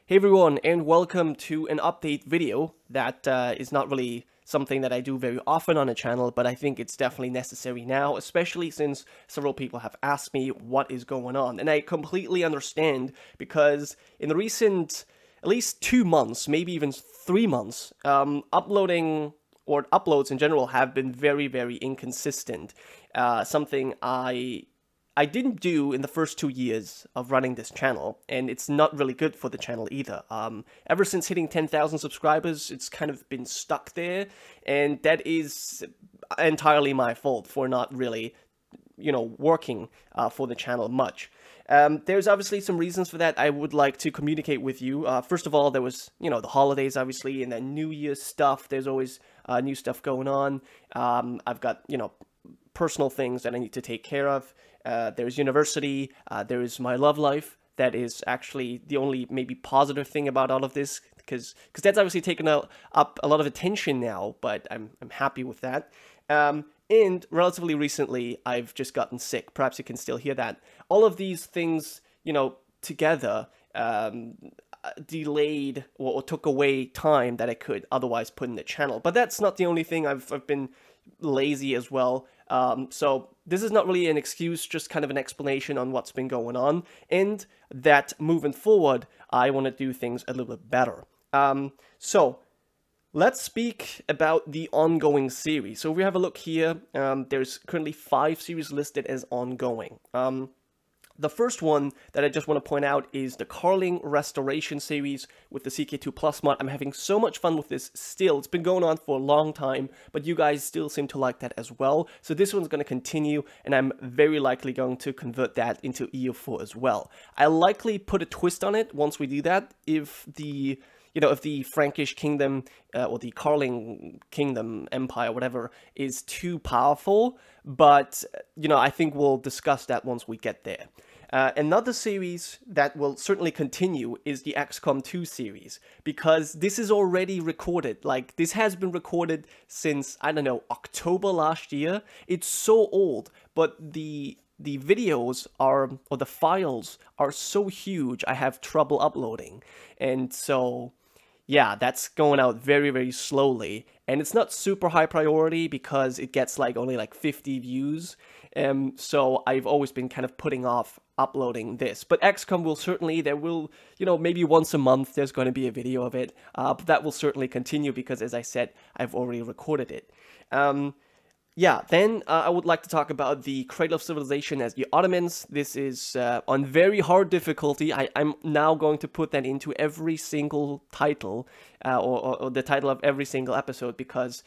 Hey everyone, and welcome to an update video that is not really something that I do very often on the channel, but I think it's definitely necessary now, especially since several people have asked me what is going on. And I completely understand, because in the recent, at least 2 months, maybe even 3 months, uploading or uploads in general have been very, very inconsistent. Something I didn't do in the first 2 years of running this channel, and it's not really good for the channel either. Ever since hitting 10,000 subscribers, it's kind of been stuck there, and that is entirely my fault for not really, working for the channel much. There's obviously some reasons for that I would like to communicate with you. First of all, there was, the holidays, obviously, and then New Year's stuff. There's always new stuff going on. I've got, personal things that I need to take care of. There's university, there is my love life. That is actually the only maybe positive thing about all of this, because that's obviously taken up a lot of attention now, but I'm happy with that. And relatively recently, I've just gotten sick. Perhaps you can still hear that. All of these things, together, delayed or took away time that I could otherwise put in the channel. But that's not the only thing. I've been lazy as well. So this is not really an excuse, just kind of an explanation on what's been going on, and that moving forward, I want to do things a little bit better. So let's speak about the ongoing series. So if we have a look here, there's currently 5 series listed as ongoing. The first one that I just want to point out is the Carling Restoration series with the CK2 Plus mod. I'm having so much fun with this still. It's been going on for a long time, but you guys still seem to like that as well. So this one's going to continue, and I'm very likely going to convert that into EU4 as well. I'll likely put a twist on it once we do that if the Frankish kingdom or the Carling kingdom empire, whatever, is too powerful. But, I think we'll discuss that once we get there. Another series that will certainly continue is the XCOM 2 series, because this is already recorded. Like, this has been recorded since, I don't know, October last year. It's so old, but the videos are, or the files are so huge, I have trouble uploading. And so, yeah, that's going out very, very slowly. And it's not super high priority because it gets only 50 views. So I've always been kind of putting off uploading this. But XCOM will certainly, there will, maybe once a month there's going to be a video of it. But that will certainly continue because, as I said, I've already recorded it. Yeah, then I would like to talk about the Cradle of Civilization as the Ottomans. This is on very hard difficulty. I'm now going to put that into every single title, or the title of every single episode, because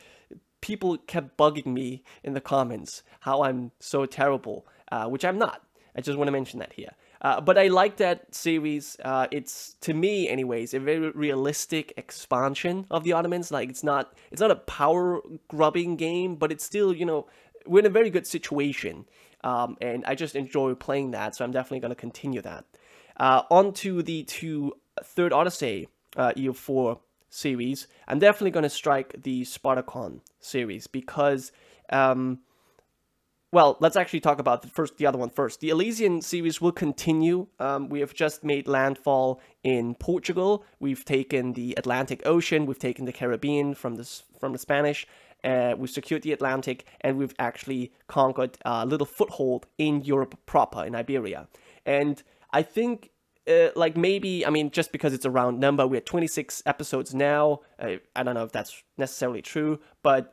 people kept bugging me in the comments how I'm so terrible, which I'm not. I just want to mention that here. But I like that series. It's, to me anyways, a very realistic expansion of the Ottomans. It's not a power grubbing game, but it's still, we're in a very good situation. And I just enjoy playing that, so I'm definitely going to continue that. On to the Third Odyssey EU4 series. I'm definitely going to strike the Spartacon series because, well, let's actually talk about the other one first. The Elysian series will continue. We have just made landfall in Portugal. We've taken the Atlantic Ocean. We've taken the Caribbean from the Spanish. We've secured the Atlantic, and we've actually conquered a little foothold in Europe proper, in Iberia. And I think, maybe, just because it's a round number, we're at 26 episodes now. I don't know if that's necessarily true, but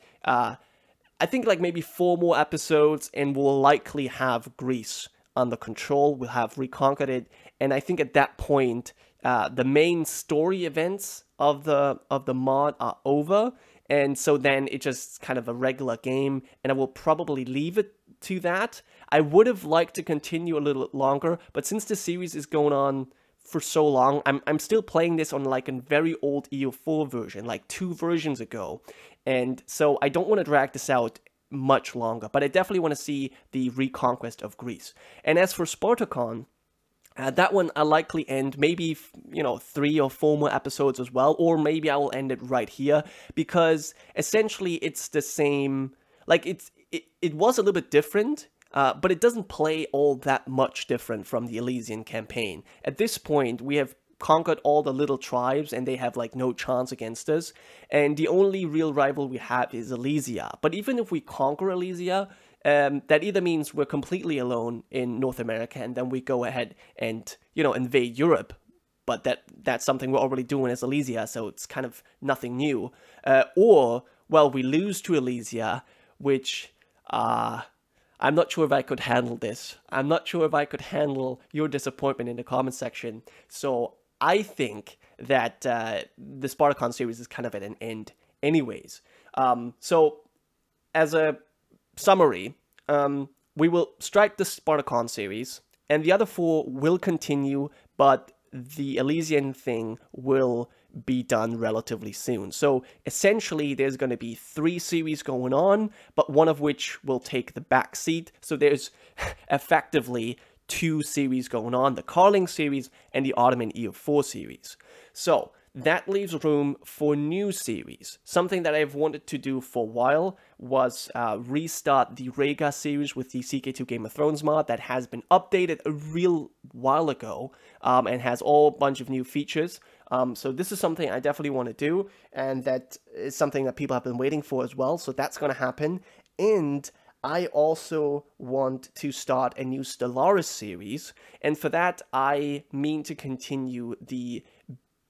I think maybe 4 more episodes and we'll likely have Greece under control. We'll have reconquered it, and I think at that point the main story events of the mod are over, and so then it's just kind of a regular game, and I will probably leave it to that. I would have liked to continue a little longer, but since the series is going on for so long, I'm still playing this on a very old EU4 version, 2 versions ago. And so I don't want to drag this out much longer, but I definitely want to see the reconquest of Greece. And as for Spartacon, that one I'll likely end maybe, 3 or 4 more episodes as well, or maybe I will end it right here, because essentially it's the same, it was a little bit different, but it doesn't play all that much different from the Elysian campaign. At this point, we have conquered all the little tribes and they have like no chance against us. And the only real rival we have is Elysia. But even if we conquer Elysia, that either means we're completely alone in North America and then we go ahead and, you know, invade Europe. But that's something we're already doing as Elysia, so it's kind of nothing new. Or, well, we lose to Elysia, which, I'm not sure if I could handle this. I'm not sure if I could handle your disappointment in the comment section. So I think that the Spartacon series is kind of at an end anyways. So as a summary, we will strike the Spartacon series, and the other 4 will continue, but the Elysian thing will be done relatively soon. So essentially there's going to be 3 series going on, but one of which will take the back seat. So there's effectively 2 series going on, the Carling series and the Ottoman EU4 series. So that leaves room for new series. Something that I've wanted to do for a while was restart the Rhaegar series with the CK2 Game of Thrones mod that has been updated a real while ago and has all bunch of new features. So this is something I definitely want to do, and that is something that people have been waiting for as well. So that's going to happen. And I also want to start a new Stellaris series, and for that I mean to continue the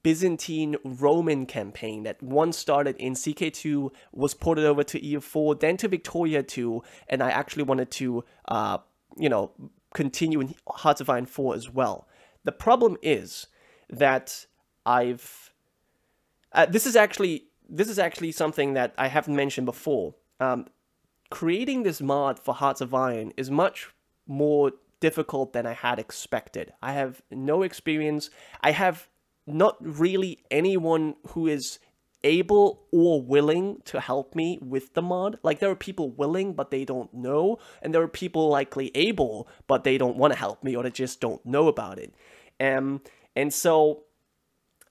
Byzantine Roman campaign that once started in CK2, was ported over to EU4, then to Victoria 2, and I actually wanted to, you know, continue in Hearts of Iron 4 as well. The problem is that this is actually something that I haven't mentioned before. Creating this mod for Hearts of Iron is much more difficult than I had expected. I have no experience. I have not really anyone who is able or willing to help me with the mod. Like, there are people willing, but they don't know, and there are people likely able, but they don't want to help me, or they just don't know about it. And so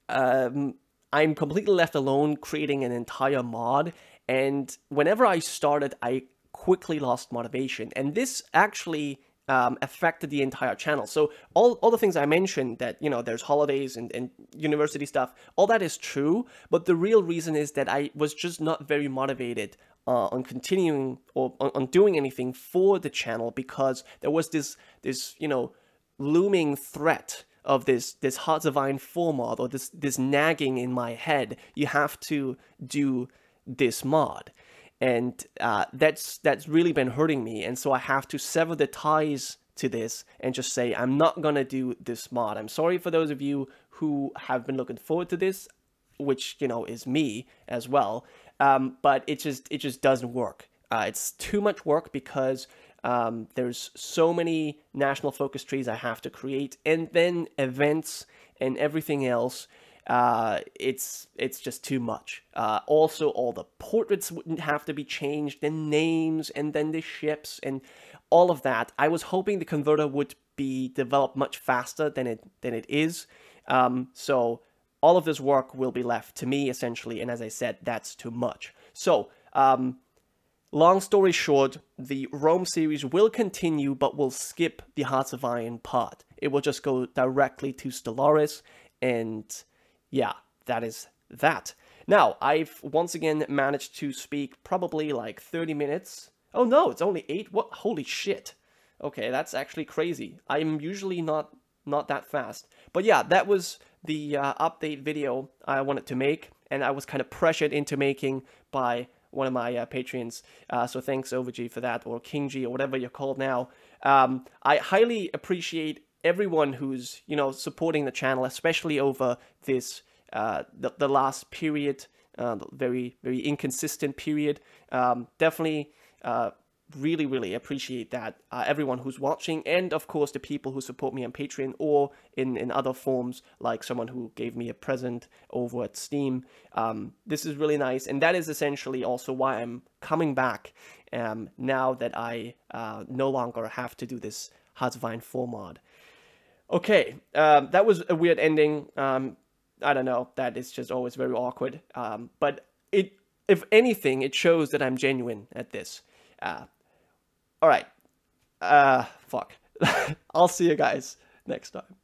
I'm completely left alone creating an entire mod, and whenever I started, I quickly lost motivation, and this actually affected the entire channel. So all the things I mentioned, that, you know, there's holidays and university stuff, all that is true, but the real reason is that I was just not very motivated on continuing or on doing anything for the channel, because there was this you know, looming threat of this Hearts of Iron 4 mod, or this nagging in my head, you have to do this mod. And that's really been hurting me, and so I have to sever the ties to this and just say I'm not gonna do this mod. I'm sorry for those of you who have been looking forward to this, which, you know, is me as well, but it just doesn't work. It's too much work, because there's so many national focus trees I have to create, and then events and everything else. It's just too much. Also, all the portraits wouldn't have to be changed, the names, and then the ships, and all of that. I was hoping the converter would be developed much faster than it is. So all of this work will be left to me, essentially, and as I said, that's too much. So, long story short, the Rome series will continue, but we'll skip the Hearts of Iron part. It will just go directly to Stellaris, and yeah, that is that. Now, I've once again managed to speak probably like 30 minutes. Oh no, it's only 8? What? Holy shit. Okay, that's actually crazy. I'm usually not that fast. But yeah, that was the update video I wanted to make, and I was kind of pressured into making by one of my Patreons. So thanks, Overg, for that, or KingG, or whatever you're called now. I highly appreciate everyone who's, you know, supporting the channel, especially over this the last period, very inconsistent period. Definitely really appreciate that, everyone who's watching, and of course the people who support me on Patreon or in other forms, like someone who gave me a present over at Steam. This is really nice, and that is essentially also why I'm coming back now that I no longer have to do this Hearts of Iron 4 mod. Okay, that was a weird ending. I don't know, that is just always very awkward. But if anything, it shows that I'm genuine at this. Alright. Fuck. I'll see you guys next time.